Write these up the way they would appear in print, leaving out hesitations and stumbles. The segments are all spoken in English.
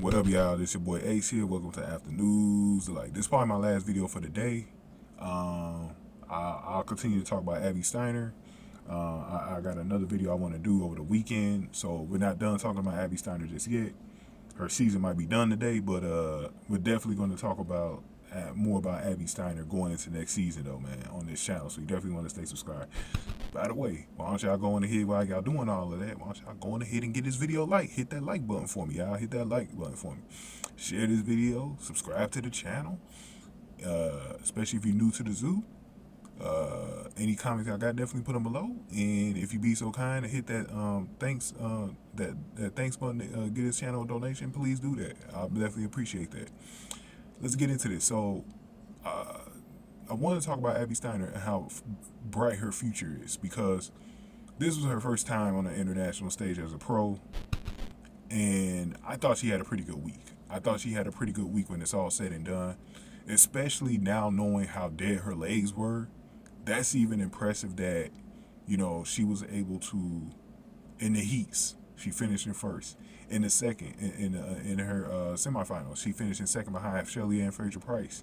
What up, y'all? This your boy Ace here. Welcome to After News. This is probably my last video for the day. I'll continue to talk about Abby Steiner. I got another video I want to do over the weekend, so we're not done talking about Abby Steiner just yet. Her season might be done today, but we're definitely going to talk about more about Abby Steiner going into next season, though, man, on this channel. So you definitely want to stay subscribed. By the way, why don't y'all go on ahead while y'all doing all of that? Why don't y'all go on ahead and get this video like? Hit that like button for me, y'all. Hit that like button for me. Share this video. Subscribe to the channel, especially if you're new to the zoo. Any comments I got, definitely put them below. And if you be so kind to hit that thanks thanks button to get this channel a donation, please do that. I'll definitely appreciate that. Let's get into this. So I want to talk about Abby Steiner and how bright her future is, because this was her first time on the international stage as a pro, and I thought she had a pretty good week. I thought she had a pretty good week when it's all said and done, especially now knowing how dead her legs were. That's even impressive that, you know, she was able to, in the heats, she finished in first. In the second, in her semifinals, she finished in second behind Shelly-Ann FRASER-PRYCE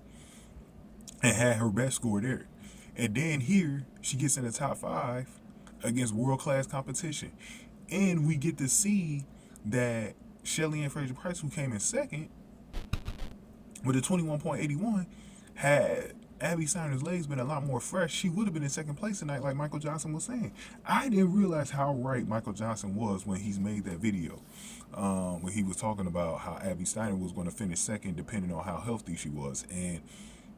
and had her best score there. And then here, she gets in the top 5 against world-class competition. And we get to see that Shelly-Ann FRASER-PRYCE, who came in second with a 21.81, had Abby Steiner's legs been a lot more fresh, she would have been in second place tonight, like Michael Johnson was saying. I didn't realize how right Michael Johnson was when he's made that video, when he was talking about how Abby Steiner was going to finish second depending on how healthy she was, and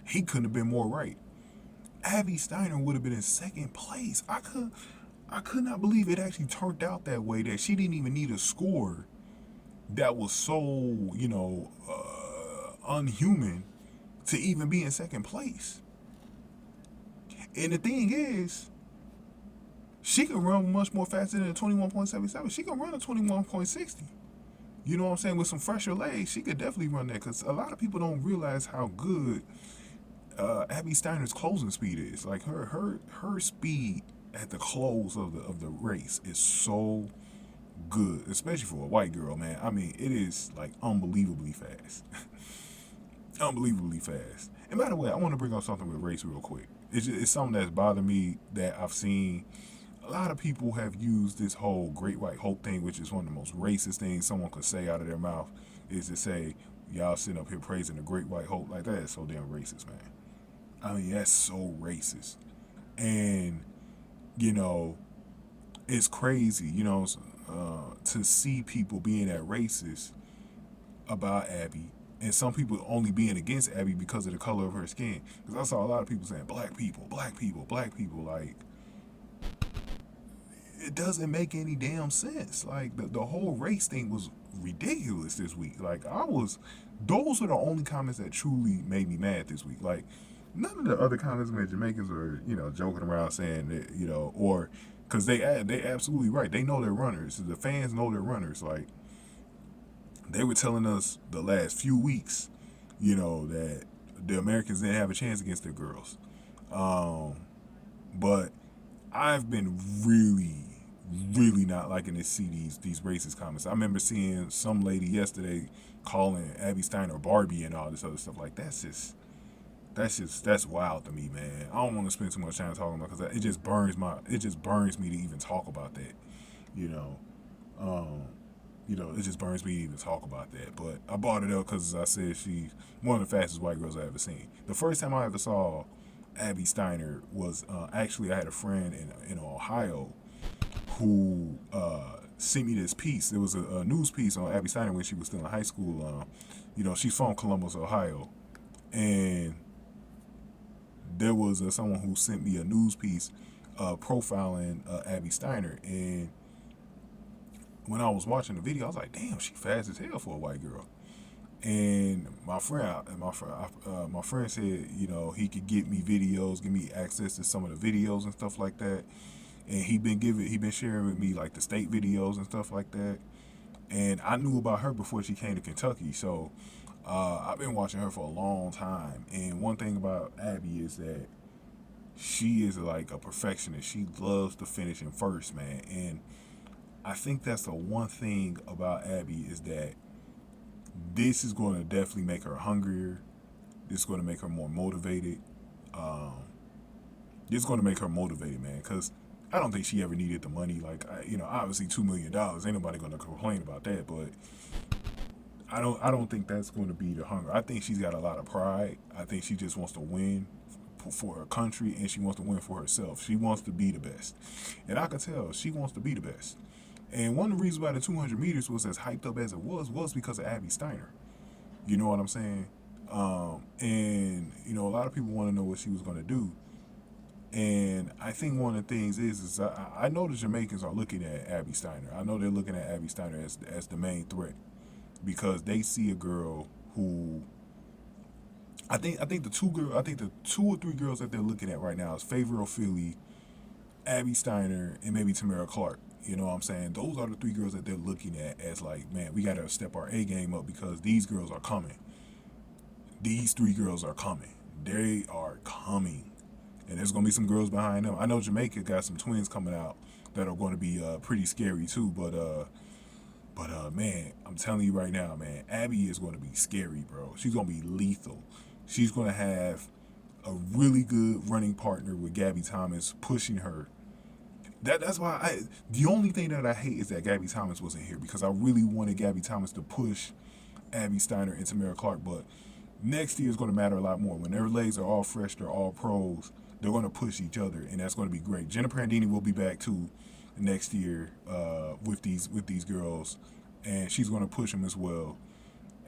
he couldn't have been more right. Abby Steiner would have been in second place. I could not believe it actually turned out that way, that she didn't even need a score that was so, you know, unhuman to even be in second place. And the thing is, she can run much more faster than a 21.77. She can run a 21.60. You know what I'm saying? With some fresher legs, she could definitely run that, because a lot of people don't realize how good Abby Steiner's closing speed is. Like her speed at the close of the race is so good, especially for a white girl, man. I mean, it is like unbelievably fast. Unbelievably fast. And by the way, I want to bring up something with race real quick. It's something that's bothered me, that I've seen a lot of people have used this whole Great White Hope thing, which is one of the most racist things someone could say out of their mouth, is to say, y'all sitting up here praising the Great White Hope. Like, that is so damn racist, man. I mean, that's so racist. And, you know, it's crazy, you know, to see people being that racist about Abby, and some people only being against Abby because of the color of her skin. Because I saw a lot of people saying, black people, black people, black people. Like, it doesn't make any damn sense. Like, the whole race thing was ridiculous this week. Like, those are the only comments that truly made me mad this week. Like, none of the other comments made Jamaicans were, you know, joking around saying that, you know, or, because they absolutely right. They know their runners. The fans know their runners. Like, they were telling us the last few weeks, you know, that the Americans didn't have a chance against their girls. But I've been really not liking to see these racist comments. I remember seeing some lady yesterday calling Abby Steiner Barbie and all this other stuff. Like, that's wild to me, man. I don't want to spend too much time talking about it, because it just burns me to even talk about that, you know. It just burns me to even talk about that. But I brought it up because, as I said, she's one of the fastest white girls I've ever seen. The first time I ever saw Abby Steiner was actually, I had a friend in Ohio who sent me this piece. There was a news piece on Abby Steiner when she was still in high school. You know, she's from Columbus, Ohio. And there was someone who sent me a news piece profiling Abby Steiner. And when I was watching the video, I was like, damn, she fast as hell for a white girl. And my friend said, you know, he could get me videos, give me access to some of the videos and stuff like that. And he been sharing with me like the state videos and stuff like that. And I knew about her before she came to Kentucky, so I've been watching her for a long time. And one thing about Abby is that she is like a perfectionist. She loves to finish in first, man. And I think that's the one thing about Abby, is that this is going to definitely make her hungrier. This is going to make her more motivated. Um, this is going to make her motivated, man, because I don't think she ever needed the money. Like, obviously $2 million. Ain't nobody going to complain about that, but I don't think that's going to be the hunger. I think she's got a lot of pride. I think she just wants to win for her country, and she wants to win for herself. She wants to be the best. And I can tell she wants to be the best. And one of the reasons why the 200 meters was as hyped up as it was because of Abby Steiner. You know what I'm saying? And, a lot of people want to know what she was going to do. And I think one of the things is I know the Jamaicans are looking at Abby Steiner. I know they're looking at Abby Steiner as the main threat, because they see a girl who I think the two or three girls that they're looking at right now is Favor O'Philly, Abby Steiner, and maybe Tamara CLARK. You know what I'm saying? Those are the three girls that they're looking at as like, man, we got to step our A game up because these girls are coming. These three girls are coming. They are coming. And there's going to be some girls behind them. I know Jamaica got some twins coming out that are going to be pretty scary too. But man, I'm telling you right now, man, Abby is going to be scary, bro. She's going to be lethal. She's going to have a really good running partner with Gabby Thomas pushing her. That's why the only thing that I hate is that Gabby Thomas wasn't here, because I really wanted Gabby Thomas to push Abby Steiner and Tamara CLARK. But next year is going to matter a lot more. When their legs are all fresh, they're all pros, they're going to push each other, and that's going to be great. Jennifer Prandini will be back too next year with these girls, and she's going to push them as well.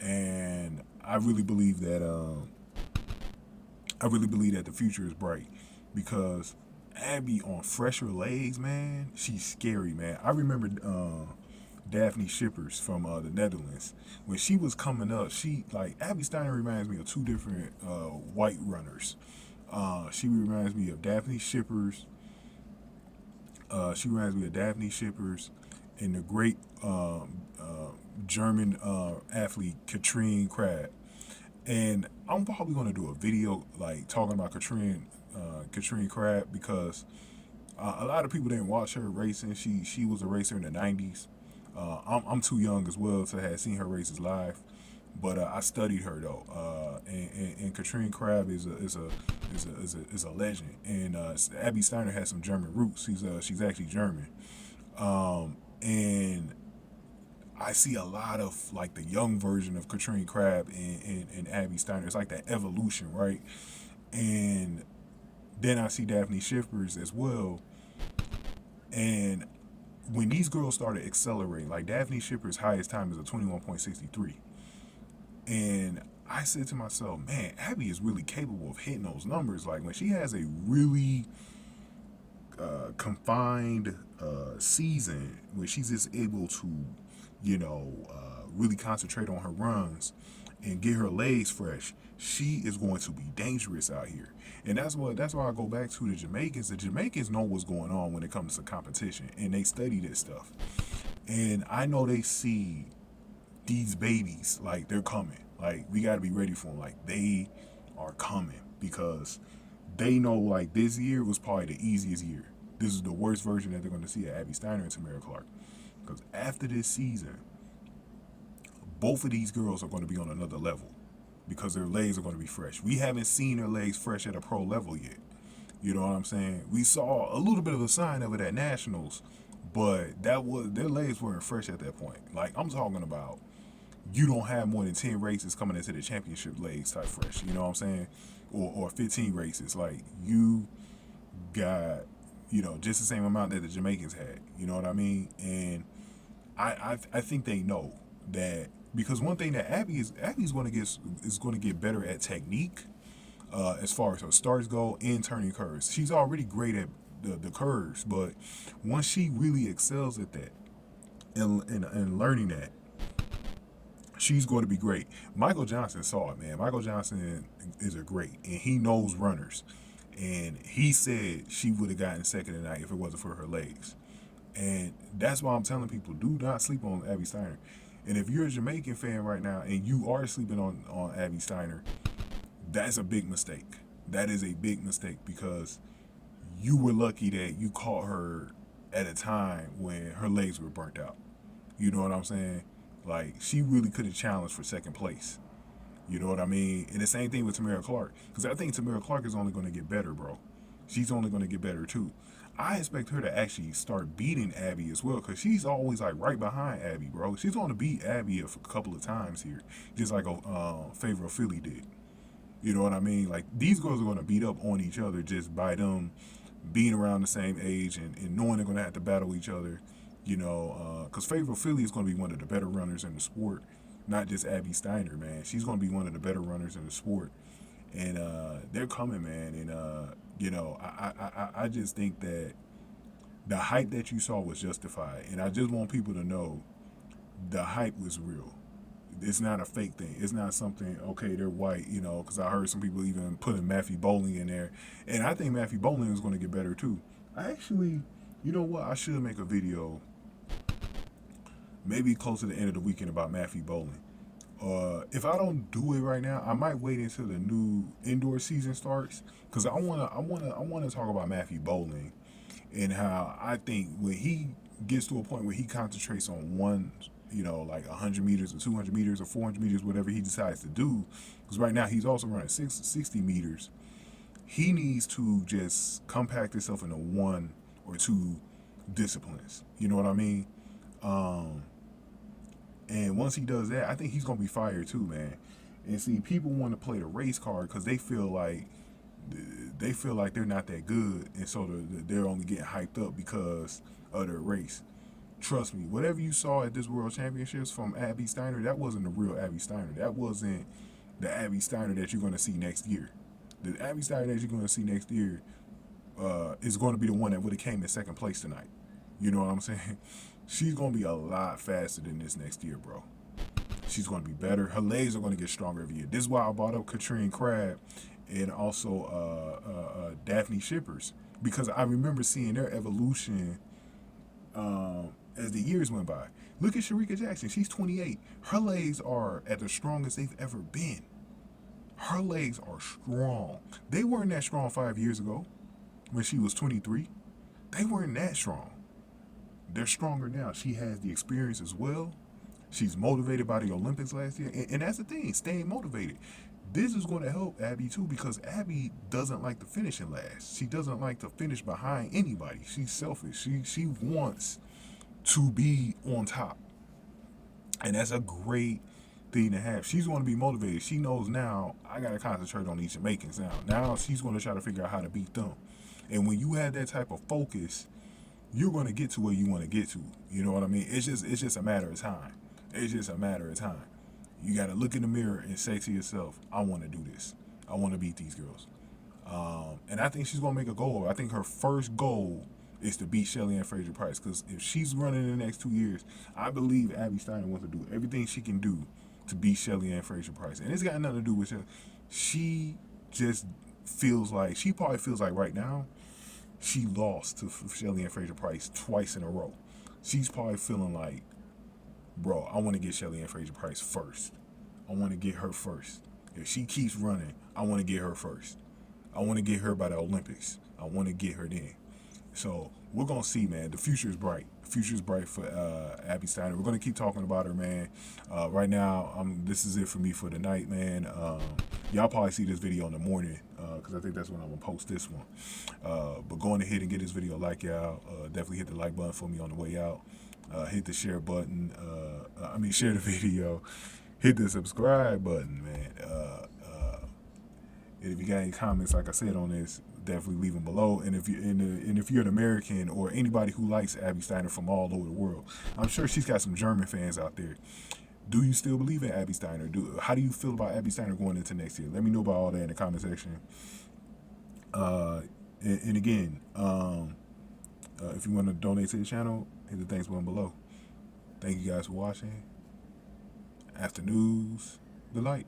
And I really believe that the future is bright, because Abby on fresher legs, man, she's scary, man. I remember Daphne Schippers from the Netherlands. When she was coming up, Abby Steiner reminds me of two different white runners. She reminds me of Daphne Schippers. And the great German athlete Katrine Krab. And I'm probably going to do a video like talking about Katrine Krab, because a lot of people didn't watch her racing. She was a racer in the 90s. I'm too young as well to have seen her races live, but I studied her though. And Katrine Krab is a legend. And Abby Steiner has some German roots. She's actually German. And I see a lot of like the young version of Katrine Krab and Abby Steiner. It's like that evolution, right? And then I see Daphne Schippers as well. And when these girls started accelerating, like Daphne Schippers' highest time is a 21.63. And I said to myself, man, Abby is really capable of hitting those numbers. Like when she has a really confined season where she's just able to, really concentrate on her runs and get her legs fresh, she is going to be dangerous out here. And that's why I go back to the Jamaicans. The Jamaicans know what's going on when it comes to competition, and they study this stuff. And I know they see these babies like they're coming. Like we got to be ready for them. Like they are coming, because they know like this year was probably the easiest year. This is the worst version that they're going to see of Abby Steiner and Tamara CLARK. Because after this season, both of these girls are going to be on another level, because their legs are going to be fresh. We haven't seen their legs fresh at a pro level yet. You know what I'm saying? We saw a little bit of a sign of it at Nationals, but their legs weren't fresh at that point. Like I'm talking about, you don't have more than 10 races coming into the championship legs type fresh. You know what I'm saying? Or 15 races. Like you got, just the same amount that the Jamaicans had. You know what I mean? And I think they know that, because one thing that Abby's going to get better at technique, as far as her starts go and turning curves. She's already great at the curves, but once she really excels at that and learning that, she's going to be great. Michael Johnson saw it, man. Michael Johnson is a great, and he knows runners. And he said she would have gotten second tonight if it wasn't for her legs. And that's why I'm telling people, do not sleep on Abby Steiner. And if you're a Jamaican fan right now and you are sleeping on Abby Steiner, that's a big mistake. That is a big mistake, because you were lucky that you caught her at a time when her legs were burnt out. You know what I'm saying? Like, she really could have challenged for second place. You know what I mean? And the same thing with Tamara Clark. Because I think Tamara Clark is only going to get better, bro. She's only going to get better, too. I expect her to actually start beating Abby as well, because she's always, like, right behind Abby, bro. She's going to beat Abby a couple of times here, just like Favor of Philly did. You know what I mean? Like, these girls are going to beat up on each other just by them being around the same age and knowing they're going to have to battle each other. You know, because Favor of Philly is going to be one of the better runners in the sport. Not just Abby Steiner, man. She's going to be one of the better runners in the sport. And they're coming, man. And, you know, I just think that the hype that you saw was justified. And I just want people to know the hype was real. It's not a fake thing. It's not something, okay, they're white, you know, because I heard some people even putting Matthew Bowling in there. And I think Matthew Bowling is going to get better, too. I actually, you know what? I should make a video maybe close to the end of the weekend about Matthew Bowling. If I don't do it right now, I might wait until the new indoor season starts, because I wanna talk about Matthew Bowling and how I think when he gets to a point where he concentrates on one, you know, like 100 meters or 200 meters or 400 meters, whatever he decides to do, because right now he's also running 60 meters. He needs to just compact himself into one or two disciplines. You know what I mean? And once he does that, I think he's gonna be fired too, man. And see, people want to play the race card because they feel like they're not that good, and so they're only getting hyped up because of their race. Trust me, whatever you saw at this World Championships from Abby Steiner, that wasn't the real Abby Steiner. That wasn't the Abby Steiner that you're gonna see next year. The Abby Steiner that you're gonna see next year is going to be the one that would have came in second place tonight. You know what I'm saying? She's going to be a lot faster than this next year, bro. She's going to be better. Her legs are going to get stronger every year. This is why I brought up Katrine Crabb and also Daphne Shippers, because I remember seeing their evolution as the years went by. Look at Shericka Jackson. She's 28. Her legs are at the strongest they've ever been. Her legs are strong. They weren't that strong 5 years ago when she was 23. They weren't that strong. They're stronger now. She has the experience as well. She's motivated by the Olympics last year. And that's the thing, staying motivated. This is going to help Abby too, because Abby doesn't like to finish in last. She doesn't like to finish behind anybody. She's selfish. She wants to be on top. And that's a great thing to have. She's going to be motivated. She knows now, I got to concentrate on these Jamaicans now. Now she's going to try to figure out how to beat them. And when you have that type of focus, you're going to get to where you want to get to. You know what I mean? It's just a matter of time. It's just a matter of time. You got to look in the mirror and say to yourself, I want to do this. I want to beat these girls. And I think she's going to make a goal. I think her first goal is to beat Shelly-Ann FRASER-PRYCE, because if she's running in the next 2 years, I believe Abby Steiner wants to do everything she can do to beat Shelly-Ann FRASER-PRYCE. And it's got nothing to do with her. She just feels like, she probably feels like right now, she lost to Shelly-Ann FRASER-PRYCE twice in a row. She's probably feeling like, bro, I want to get Shelly-Ann FRASER-PRYCE first. I want to get her first. If she keeps running, I want to get her first. I want to get her by the Olympics. I want to get her then. So we're going to see, man. The future is bright. The future is bright for Abby Steiner. We're going to keep talking about her, man. Right now, this is it for me for tonight, man. Y'all probably see this video in the morning, because I think that's when I'm going to post this one. But going ahead and get this video like y'all. Definitely hit the like button for me on the way out. Hit the share button. Share the video. Hit the subscribe button, man. And if you got any comments, like I said on this, definitely leave them below. And if you're an American or anybody who likes Abby Steiner from all over the world, I'm sure she's got some German fans out there. Do you still believe in Abby Steiner? How do you feel about Abby Steiner going into next year? Let me know about all that in the comment section. And again, if you want to donate to the channel, hit the thanks button below. Thank you guys for watching. After news, the light.